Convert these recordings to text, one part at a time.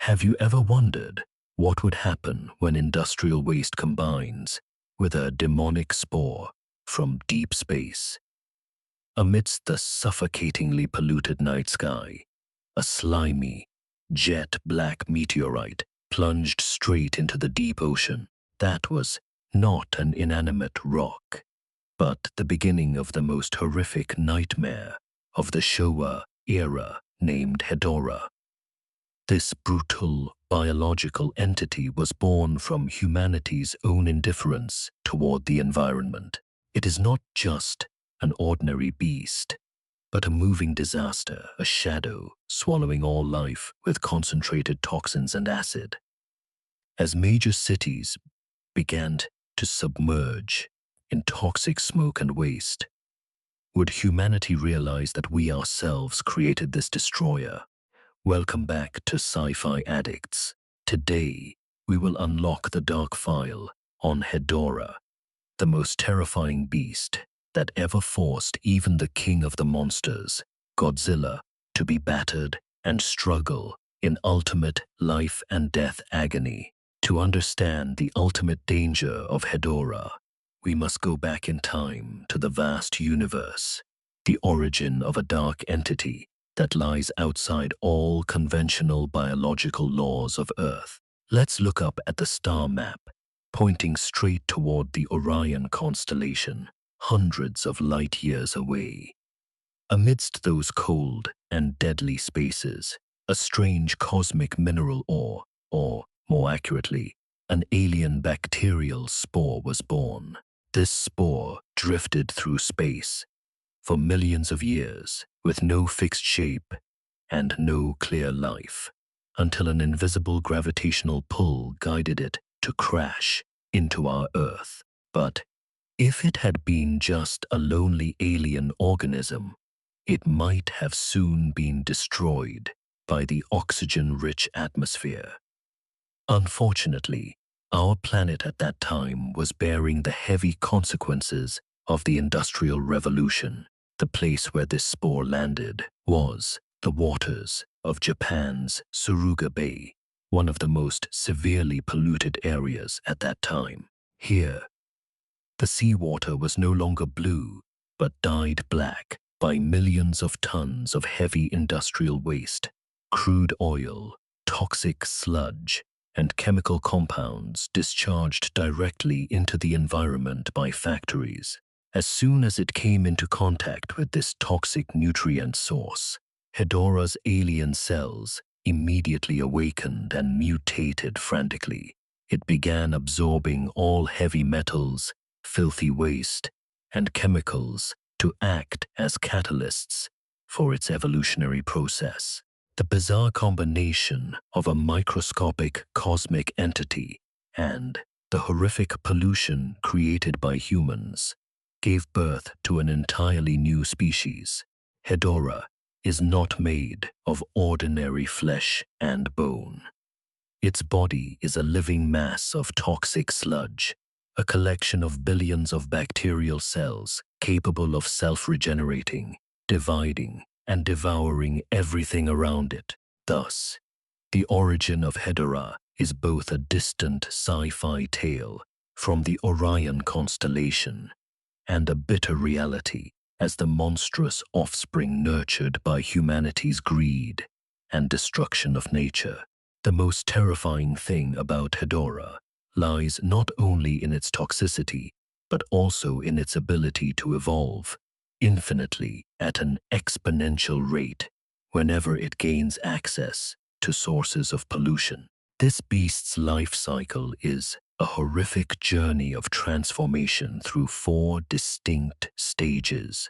Have you ever wondered what would happen when industrial waste combines with a demonic spore from deep space? Amidst the suffocatingly polluted night sky, a slimy, jet-black meteorite plunged straight into the deep ocean. That was not an inanimate rock, but the beginning of the most horrific nightmare of the Showa era named Hedorah. This brutal biological entity was born from humanity's own indifference toward the environment. It is not just an ordinary beast, but a moving disaster, a shadow swallowing all life with concentrated toxins and acid. As major cities began to submerge in toxic smoke and waste, would humanity realize that we ourselves created this destroyer? Welcome back to Sci-Fi Addicts. Today, we will unlock the dark file on Hedorah, the most terrifying beast that ever forced even the king of the monsters, Godzilla, to be battered and struggle in ultimate life and death agony. To understand the ultimate danger of Hedorah, we must go back in time to the vast universe, the origin of a dark entity that lies outside all conventional biological laws of Earth. Let's look up at the star map, pointing straight toward the Orion constellation, hundreds of light years away. Amidst those cold and deadly spaces, a strange cosmic mineral ore, or more accurately, an alien bacterial spore was born. This spore drifted through space for millions of years with no fixed shape and no clear life, until an invisible gravitational pull guided it to crash into our Earth. But if it had been just a lonely alien organism, it might have soon been destroyed by the oxygen-rich atmosphere. Unfortunately, our planet at that time was bearing the heavy consequences of the Industrial Revolution. The place where this spore landed was the waters of Japan's Suruga Bay, one of the most severely polluted areas at that time. Here, the seawater was no longer blue, but dyed black by millions of tons of heavy industrial waste, crude oil, toxic sludge, and chemical compounds discharged directly into the environment by factories. As soon as it came into contact with this toxic nutrient source, Hedorah's alien cells immediately awakened and mutated frantically. It began absorbing all heavy metals, filthy waste, and chemicals to act as catalysts for its evolutionary process. The bizarre combination of a microscopic cosmic entity and the horrific pollution created by humans gave birth to an entirely new species. Hedorah is not made of ordinary flesh and bone. Its body is a living mass of toxic sludge, a collection of billions of bacterial cells capable of self-regenerating, dividing, and devouring everything around it. Thus, the origin of Hedorah is both a distant sci-fi tale from the Orion constellation and a bitter reality as the monstrous offspring nurtured by humanity's greed and destruction of nature. The most terrifying thing about Hedorah lies not only in its toxicity, but also in its ability to evolve infinitely at an exponential rate whenever it gains access to sources of pollution. This beast's life cycle is a horrific journey of transformation through 4 distinct stages,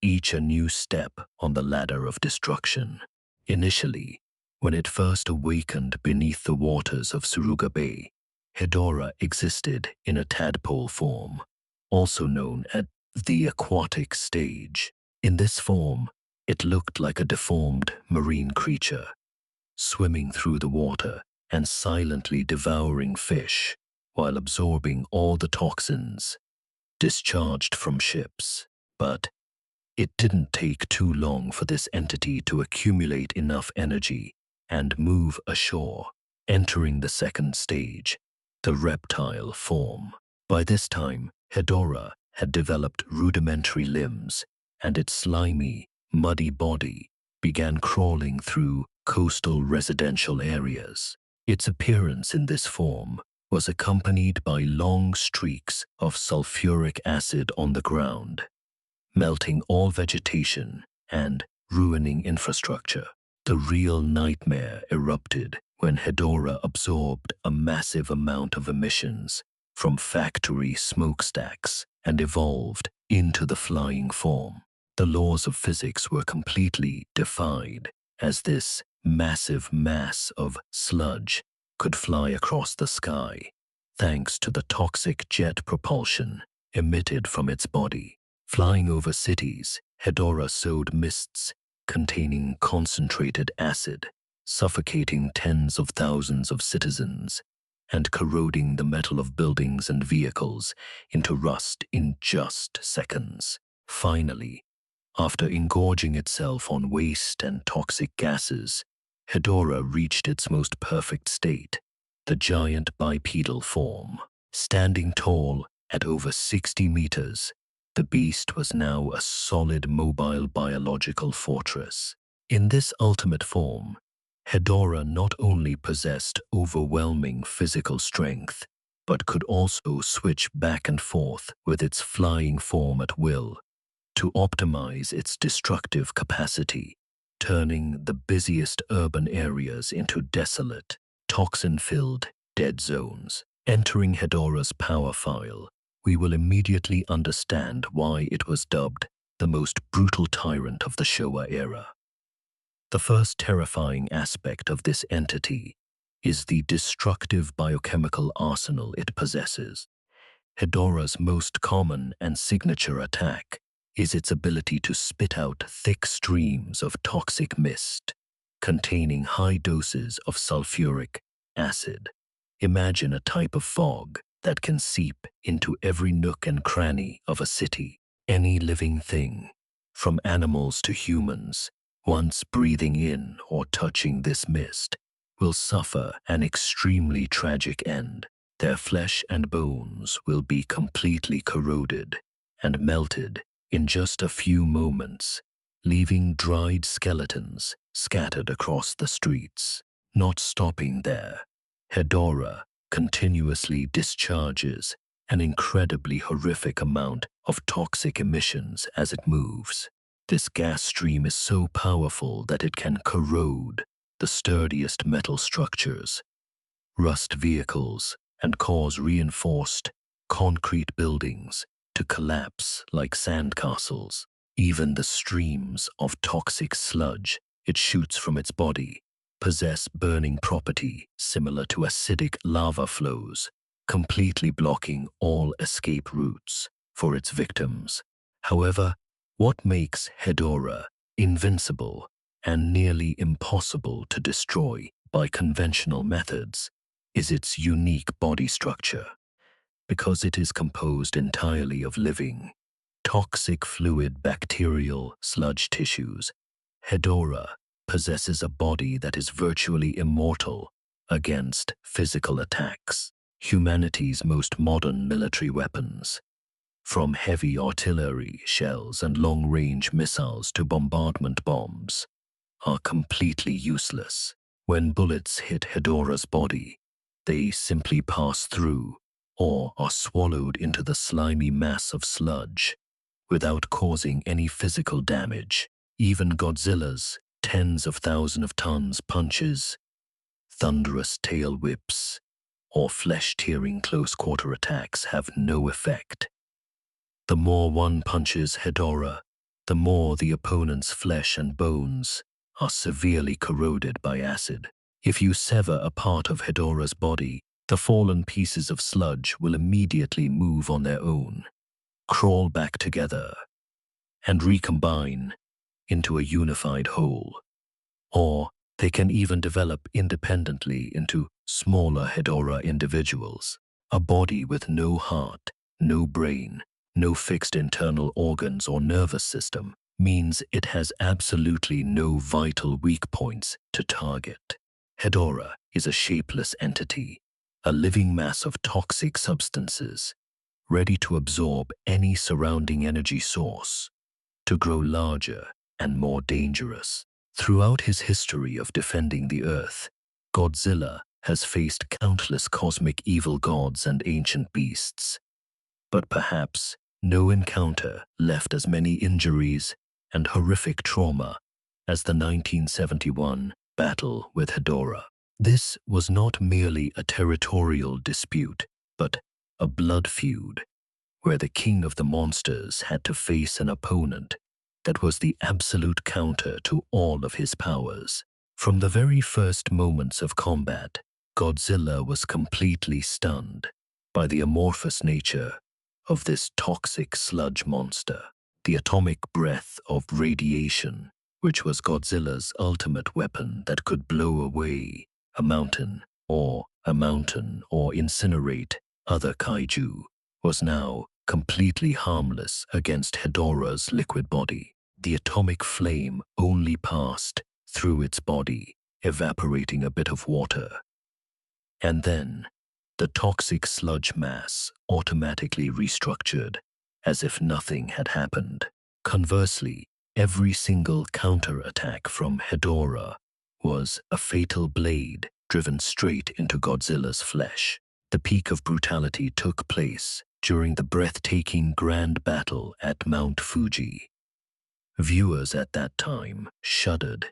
each a new step on the ladder of destruction. Initially, when it first awakened beneath the waters of Suruga Bay, Hedorah existed in a tadpole form, also known as the aquatic stage. In this form, it looked like a deformed marine creature, swimming through the water and silently devouring fish while absorbing all the toxins discharged from ships. But it didn't take too long for this entity to accumulate enough energy and move ashore, entering the second stage, the reptile form. By this time, Hedorah had developed rudimentary limbs, and its slimy, muddy body began crawling through coastal residential areas. Its appearance in this form was accompanied by long streaks of sulfuric acid on the ground, melting all vegetation and ruining infrastructure. The real nightmare erupted when Hedorah absorbed a massive amount of emissions from factory smokestacks and evolved into the flying form. The laws of physics were completely defied, as this massive mass of sludge could fly across the sky thanks to the toxic jet propulsion emitted from its body. Flying over cities, Hedorah sowed mists containing concentrated acid, suffocating tens of thousands of citizens and corroding the metal of buildings and vehicles into rust in just seconds. Finally, after engorging itself on waste and toxic gases, Hedorah reached its most perfect state, the giant bipedal form. Standing tall at over 60 meters, the beast was now a solid, mobile biological fortress. In this ultimate form, Hedorah not only possessed overwhelming physical strength, but could also switch back and forth with its flying form at will to optimize its destructive capacity, turning the busiest urban areas into desolate, toxin-filled dead zones. Entering Hedorah's power file, we will immediately understand why it was dubbed the most brutal tyrant of the Showa era. The first terrifying aspect of this entity is the destructive biochemical arsenal it possesses. Hedorah's most common and signature attack is its ability to spit out thick streams of toxic mist containing high doses of sulfuric acid. Imagine a type of fog that can seep into every nook and cranny of a city. Any living thing, from animals to humans, once breathing in or touching this mist, will suffer an extremely tragic end. Their flesh and bones will be completely corroded and melted in just a few moments, leaving dried skeletons scattered across the streets. Not stopping there, Hedorah continuously discharges an incredibly horrific amount of toxic emissions as it moves. This gas stream is so powerful that it can corrode the sturdiest metal structures, rust vehicles, and cause reinforced concrete buildings to collapse like sandcastles. Even the streams of toxic sludge it shoots from its body possess burning property similar to acidic lava flows, completely blocking all escape routes for its victims. However, what makes Hedorah invincible and nearly impossible to destroy by conventional methods is its unique body structure. Because it is composed entirely of living, toxic fluid bacterial sludge tissues, Hedorah possesses a body that is virtually immortal against physical attacks. Humanity's most modern military weapons, from heavy artillery shells and long-range missiles to bombardment bombs, are completely useless. When bullets hit Hedorah's body, they simply pass through or are swallowed into the slimy mass of sludge without causing any physical damage. Even Godzilla's tens of thousands of tons punches, thunderous tail whips, or flesh-tearing close-quarter attacks have no effect. The more one punches Hedorah, the more the opponent's flesh and bones are severely corroded by acid. If you sever a part of Hedorah's body, the fallen pieces of sludge will immediately move on their own, crawl back together, and recombine into a unified whole. Or they can even develop independently into smaller Hedorah individuals. A body with no heart, no brain, no fixed internal organs or nervous system means it has absolutely no vital weak points to target. Hedorah is a shapeless entity, a living mass of toxic substances, ready to absorb any surrounding energy source, to grow larger and more dangerous. Throughout his history of defending the Earth, Godzilla has faced countless cosmic evil gods and ancient beasts. But perhaps no encounter left as many injuries and horrific trauma as the 1971 battle with Hedorah. This was not merely a territorial dispute, but a blood feud where the king of the monsters had to face an opponent that was the absolute counter to all of his powers. From the very first moments of combat, Godzilla was completely stunned by the amorphous nature of this toxic sludge monster. The atomic breath of radiation, which was Godzilla's ultimate weapon that could blow away a mountain or incinerate other kaiju, was now completely harmless against Hedorah's liquid body. The atomic flame only passed through its body, evaporating a bit of water. And then, the toxic sludge mass automatically restructured, as if nothing had happened. Conversely, every single counterattack from Hedorah was a fatal blade driven straight into Godzilla's flesh. The peak of brutality took place during the breathtaking grand battle at Mount Fuji. Viewers at that time shuddered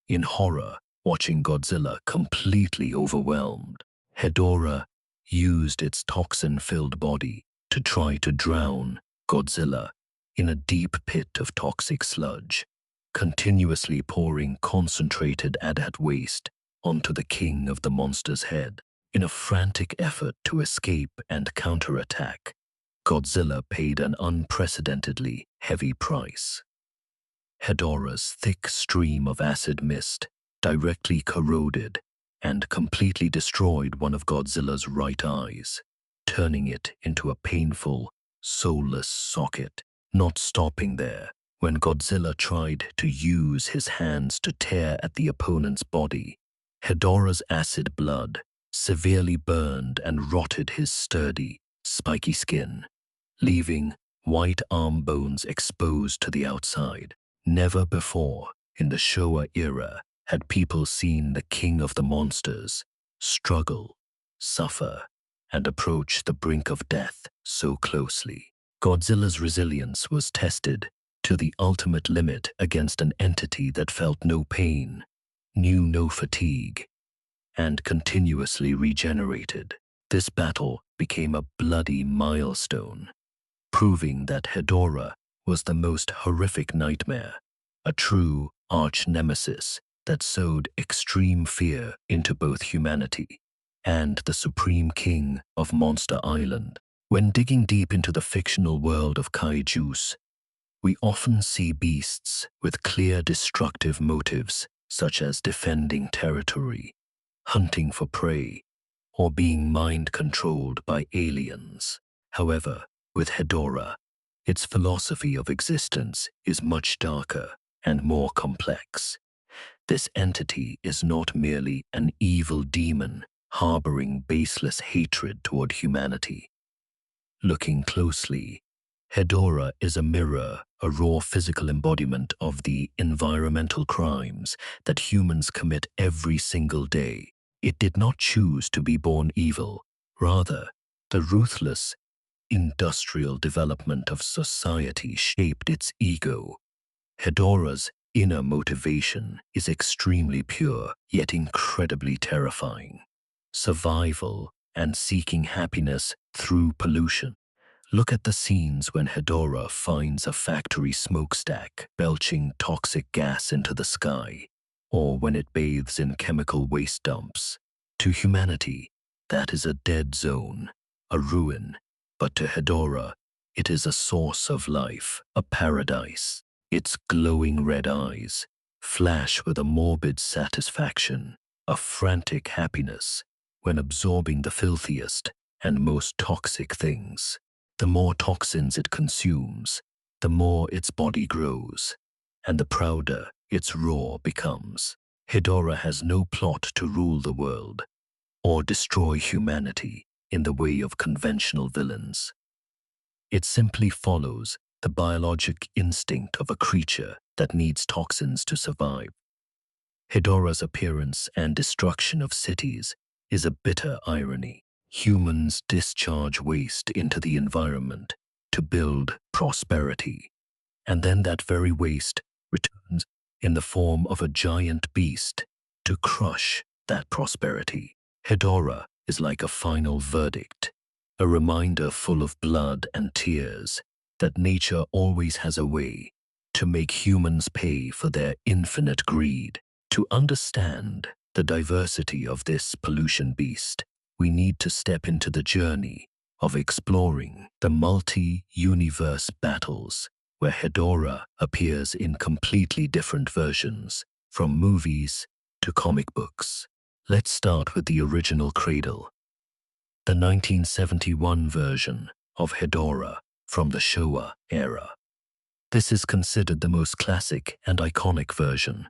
in horror, watching Godzilla completely overwhelmed. Hedorah used its toxin-filled body to try to drown Godzilla in a deep pit of toxic sludge, continuously pouring concentrated adat waste onto the king of the monster's head. In a frantic effort to escape and counterattack, Godzilla paid an unprecedentedly heavy price. Hedorah's thick stream of acid mist directly corroded and completely destroyed one of Godzilla's right eyes, turning it into a painful, soulless socket. Not stopping there, when Godzilla tried to use his hands to tear at the opponent's body, Hedorah's acid blood severely burned and rotted his sturdy, spiky skin, leaving white arm bones exposed to the outside. Never before, in the Showa era, had people seen the king of the monsters struggle, suffer, and approach the brink of death so closely. Godzilla's resilience was tested to the ultimate limit against an entity that felt no pain, knew no fatigue, and continuously regenerated. This battle became a bloody milestone, proving that Hedorah was the most horrific nightmare, a true arch-nemesis that sowed extreme fear into both humanity and the supreme king of Monster Island. When digging deep into the fictional world of kaijus, we often see beasts with clear destructive motives, such as defending territory, hunting for prey, or being mind-controlled by aliens. However, with Hedorah, its philosophy of existence is much darker and more complex. This entity is not merely an evil demon harboring baseless hatred toward humanity. Looking closely, Hedorah is a mirror, a raw physical embodiment of the environmental crimes that humans commit every single day. It did not choose to be born evil. Rather, the ruthless, industrial development of society shaped its ego. Hedorah's inner motivation is extremely pure, yet incredibly terrifying. Survival and seeking happiness through pollution. Look at the scenes when Hedorah finds a factory smokestack belching toxic gas into the sky, or when it bathes in chemical waste dumps. To humanity, that is a dead zone, a ruin, but to Hedorah, it is a source of life, a paradise. Its glowing red eyes flash with a morbid satisfaction, a frantic happiness when absorbing the filthiest and most toxic things. The more toxins it consumes, the more its body grows, and the prouder its roar becomes. Hedorah has no plot to rule the world or destroy humanity in the way of conventional villains. It simply follows the biologic instinct of a creature that needs toxins to survive. Hedorah's appearance and destruction of cities is a bitter irony. Humans discharge waste into the environment to build prosperity, and then that very waste returns in the form of a giant beast to crush that prosperity. Hedorah is like a final verdict, a reminder full of blood and tears that nature always has a way to make humans pay for their infinite greed. To understand the diversity of this pollution beast, we need to step into the journey of exploring the multi-universe battles where Hedorah appears in completely different versions, from movies to comic books. Let's start with the original cradle, the 1971 version of Hedorah from the Showa era. This is considered the most classic and iconic version.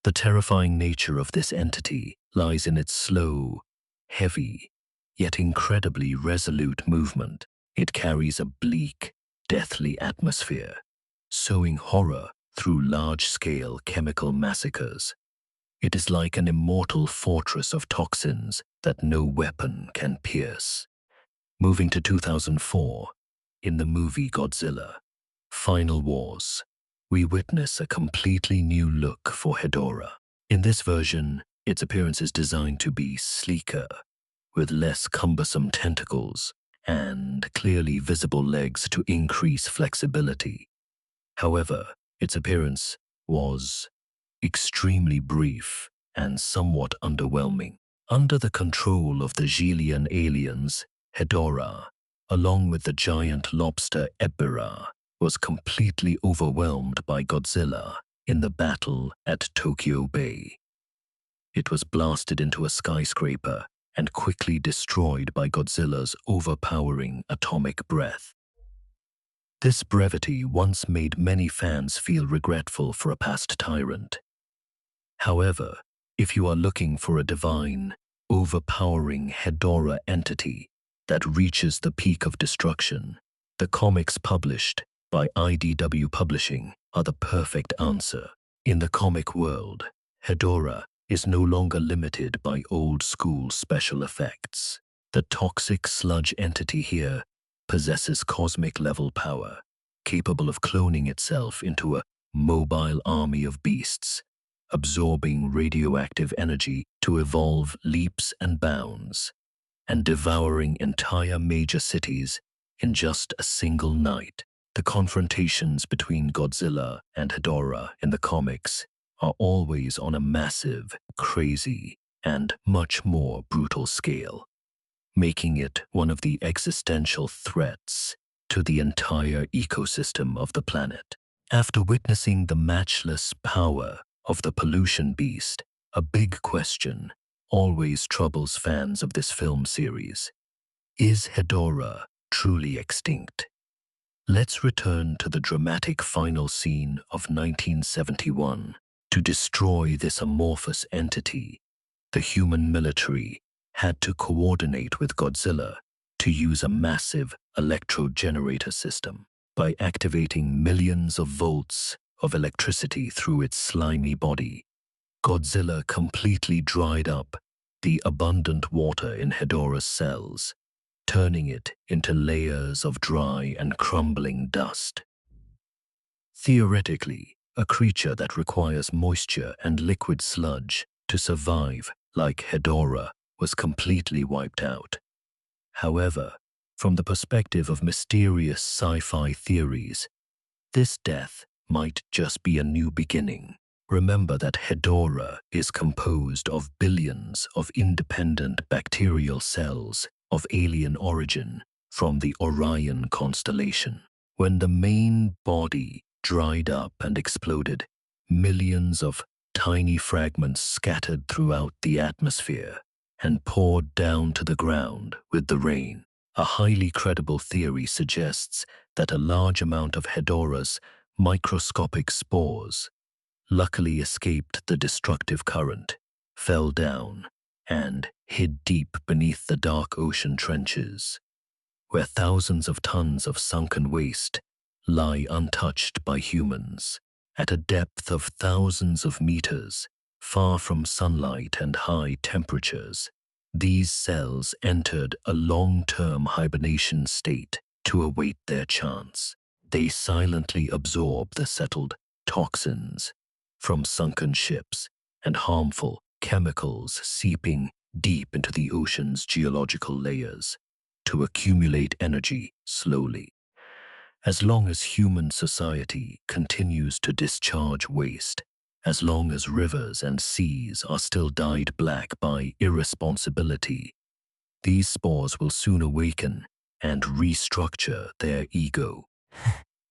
The terrifying nature of this entity lies in its slow, heavy, yet incredibly resolute movement. It carries a bleak, deathly atmosphere, sowing horror through large-scale chemical massacres. It is like an immortal fortress of toxins that no weapon can pierce. Moving to 2004, in the movie Godzilla, Final Wars, we witness a completely new look for Hedorah. In this version, its appearance is designed to be sleeker, with less cumbersome tentacles and clearly visible legs to increase flexibility. However, its appearance was extremely brief and somewhat underwhelming. Under the control of the Xilian aliens, Hedorah, along with the giant lobster Ebirah, was completely overwhelmed by Godzilla in the battle at Tokyo Bay. It was blasted into a skyscraper and quickly destroyed by Godzilla's overpowering atomic breath. This brevity once made many fans feel regretful for a past tyrant. However, if you are looking for a divine, overpowering Hedorah entity that reaches the peak of destruction, the comics published by IDW Publishing are the perfect answer. In the comic world, Hedorah is no longer limited by old-school special effects. The toxic sludge entity here possesses cosmic-level power, capable of cloning itself into a mobile army of beasts, absorbing radioactive energy to evolve leaps and bounds, and devouring entire major cities in just a single night. The confrontations between Godzilla and Hedorah in the comics are always on a massive, crazy, and much more brutal scale, making it one of the existential threats to the entire ecosystem of the planet. After witnessing the matchless power of the pollution beast, a big question always troubles fans of this film series. Is Hedorah truly extinct? Let's return to the dramatic final scene of 1971. To destroy this amorphous entity, the human military had to coordinate with Godzilla to use a massive electro-generator system. By activating millions of volts of electricity through its slimy body, Godzilla completely dried up the abundant water in Hedorah's cells, turning it into layers of dry and crumbling dust. Theoretically, a creature that requires moisture and liquid sludge to survive, like Hedorah, was completely wiped out. However, from the perspective of mysterious sci-fi theories, this death might just be a new beginning. Remember that Hedorah is composed of billions of independent bacterial cells of alien origin from the Orion constellation. When the main body dried up and exploded, millions of tiny fragments scattered throughout the atmosphere and poured down to the ground with the rain. A highly credible theory suggests that a large amount of Hedorah's microscopic spores luckily escaped the destructive current, fell down, and hid deep beneath the dark ocean trenches, where thousands of tons of sunken waste lie untouched by humans. At a depth of thousands of meters, far from sunlight and high temperatures, these cells entered a long-term hibernation state to await their chance. They silently absorb the settled toxins from sunken ships and harmful chemicals seeping deep into the ocean's geological layers to accumulate energy slowly. As long as human society continues to discharge waste, as long as rivers and seas are still dyed black by irresponsibility, these spores will soon awaken and restructure their ego.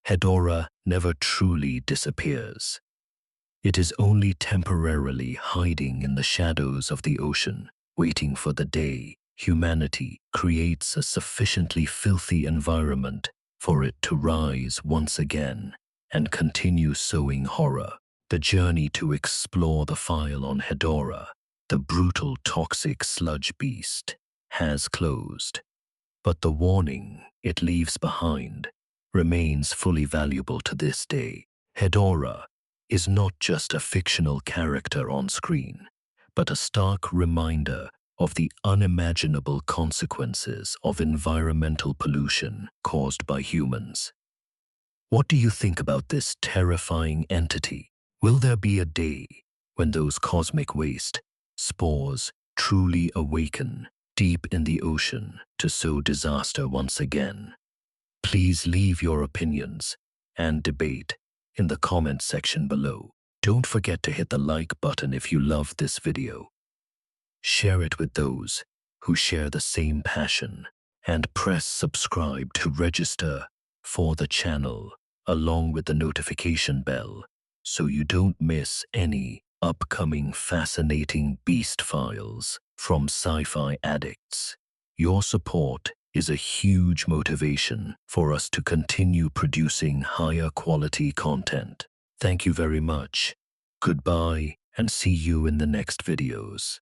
Hedorah never truly disappears. It is only temporarily hiding in the shadows of the ocean, waiting for the day humanity creates a sufficiently filthy environment for it to rise once again and continue sowing horror. The journey to explore the file on Hedorah, the brutal toxic sludge beast, has closed. But the warning it leaves behind remains fully valuable to this day. Hedorah is not just a fictional character on screen, but a stark reminder of the unimaginable consequences of environmental pollution caused by humans. What do you think about this terrifying entity? Will there be a day when those cosmic waste spores truly awaken deep in the ocean to sow disaster once again? Please leave your opinions and debate in the comment section below. Don't forget to hit the like button if you loved this video. Share it with those who share the same passion, and press subscribe to register for the channel along with the notification bell so you don't miss any upcoming fascinating beast files from sci-fi addicts. Your support is a huge motivation for us to continue producing higher quality content. Thank you very much. Goodbye and see you in the next videos.